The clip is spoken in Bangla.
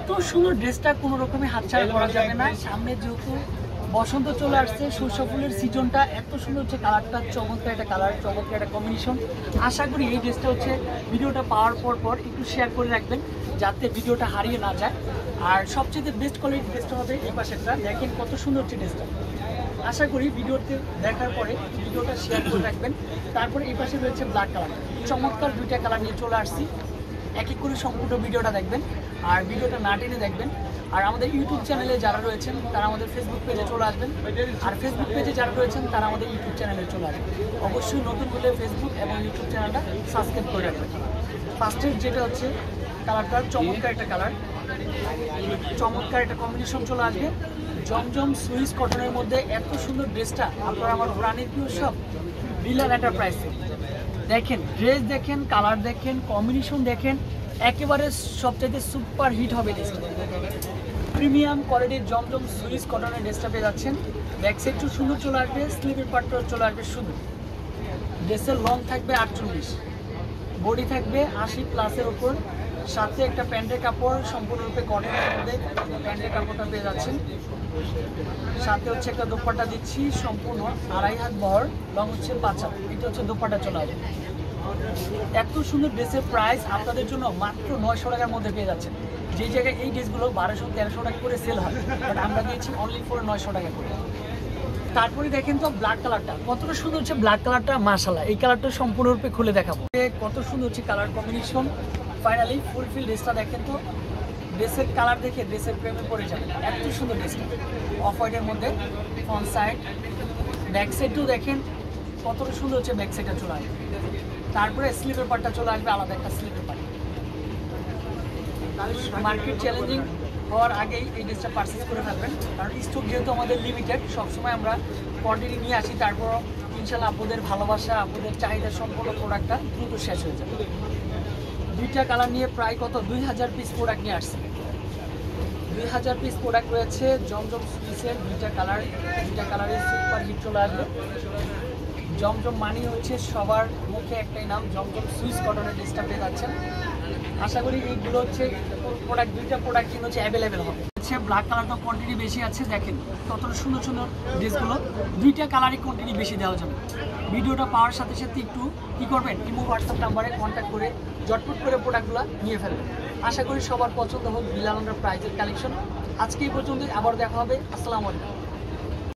এত সুন্দর ড্রেসটা কোনো রকমই হাতছাড়া করা যাবে না। সামনে যেহেতু বসন্ত চলে আসছে, সরষে ফুলের সিজনটা, এত সুন্দর হচ্ছে কালারটা, চমৎকার একটা কালার, চমৎকার একটা কম্বিনেশন। আশা করি এই ড্রেসটা হচ্ছে ভিডিওটা পাওয়ার পর একটু শেয়ার করে রাখবেন যাতে ভিডিওটা হারিয়ে না যায়। আর সবচেয়ে বেস্ট কোয়ালিটির ড্রেসটা হবে এই পাশেরটা। দেখেন কত সুন্দর হচ্ছে ড্রেসটা। আশা করি ভিডিওতে দেখার পরে ভিডিওটা শেয়ার করে রাখবেন। তারপরে এই পাশে রয়েছে ব্ল্যাক কালার, চমৎকার দুইটা কালার নিয়ে চলে আসছি। এক এক করে সম্পূর্ণ ভিডিওটা দেখবেন আর ভিডিওটা না টেনে দেখবেন। আর আমাদের ইউটিউব চ্যানেলে যারা রয়েছেন তারা আমাদের ফেসবুক পেজে চলে আসবেন, আর ফেসবুক পেজে যারা রয়েছেন তারা আমাদের ইউটিউব চ্যানেলে চলে আসবেন। অবশ্যই নতুন হলে ফেসবুক এবং ইউটিউব চ্যানেলটা সাবস্ক্রাইব করে রাখবেন। ফার্স্টের যেটা হচ্ছে কালারটা, চমৎকার একটা কালার, চমৎকার একটা কম্বিনেশন চলে আসবে। জমজম সুইস কটনের মধ্যে এত সুন্দর ড্রেসটা আপনারা আমার প্রাণের প্রিয় সব বিলাল এন্টারপ্রাইজে দেখেন। ড্রেস দেখেন, কালার দেখেন, কম্বিনেশন দেখেন, একেবারে সবচাইতে সুপার হিট হবে ড্রেসটা। প্রিমিয়াম কোয়ালিটির জমজম সুইস কটনের ড্রেসটা পেয়ে যাচ্ছেন। ব্যাক সাইড একটু সুন্দর চলে আসবে, স্লিভের পার্টটা চলে আসবে সুন্দর। ড্রেসের লং থাকবে 48, বডি থাকবে 80+-এর উপর, সাথে একটা প্যান্টের কাপড় সম্পূর্ণরূপে কটনের মধ্যে প্যান্টের কাপড়টা পেয়ে যাচ্ছেন। সাথে হচ্ছে একটা দোপাট্টা দিচ্ছি, সম্পূর্ণ 2.5 হাত বহর, লং হচ্ছে 5 হাত। এটা হচ্ছে দোপাট্টা চলে আসবে। এত সুন্দর ড্রেসের প্রাইস আপনাদের জন্য মাত্র 900 টাকার মধ্যে পেয়ে যাচ্ছেন। যে জায়গায় এই ড্রেসগুলো 1200-1300 টাকা করে সেল হয়, বাট আমরা দিয়েছি অনলি ফর 900 টাকা করে। তারপরে দেখেন তো ব্ল্যাক কালারটা কতটা সুন্দর হচ্ছে। ব্ল্যাক কালারটা মাশাআল্লাহ, এই কালারটা সম্পূর্ণরূপে খুলে দেখাবো কত সুন্দর হচ্ছে কালার কম্বিনেশন। ফাইনালি ফুলফিল ড্রেসটা দেখেন তো, ড্রেসের কালার দেখে ড্রেসের প্রেমে পড়ে যাবে। এত সুন্দর ড্রেসটা অফ হোয়াইটের মধ্যে, ফ্রন্ট সাইড, ব্যাক সাইডটাও দেখেন কতটা সুন্দর হচ্ছে। ব্যাক সাইডটা চলে আসবে, তারপরে স্লিভের পার্টটা চলে আসবে, আলাদা একটা স্লিভের পার্ট। মার্কেট চ্যালেঞ্জিং হওয়ার আগেই এই ড্রেসটা পারচেস করে থাকবেন, কারণ স্টক যেহেতু আমাদের লিমিটেড, সবসময় আমরা কোয়ান্টিটি নিয়ে আসি। তারপরও ইনশাল্লাহ আপনাদের ভালোবাসা, আপনাদের চাহিদা সম্পূর্ণ প্রোডাক্টটা দ্রুত শেষ হয়ে যাবে। দুইটা কালার নিয়ে প্রায় কত 2000 পিস প্রোডাক্ট নিয়ে আসছে। 2000 পিস প্রোডাক্ট রয়েছে জমজম সুইসের। দুইটা কালারের সুপার হিট চলে আসবে। জমজম মানি হচ্ছে সবার মুখে একটাই নাম, জমজম সুইস কটনের ড্রেসটা পেয়ে যাচ্ছেন। আশা করি এইগুলো হচ্ছে প্রোডাক্ট, দুইটা প্রোডাক্ট কিন্তু হচ্ছে অ্যাভেলেবেল হবে। হচ্ছে ব্ল্যাক কালারটা কোয়ান্টিটি বেশি আছে, দেখেন কতটা সুন্দর সুন্দর ড্রেসগুলো। দুইটা কালারই কোয়ান্টিটি বেশি দেওয়া যাবে। ভিডিওটা পাওয়ার সাথে সাথে একটু কী করবেন, ইমো হোয়াটসঅ্যাপ নাম্বারে কন্ট্যাক্ট করে জটপট করে প্রোডাক্টগুলো নিয়ে ফেলবেন। আশা করি সবার পছন্দ হোক বিলাল এন্টারপ্রাইজের কালেকশন। আজকে এই পর্যন্তই, আবার দেখা হবে। আসসালামু আলাইকুম।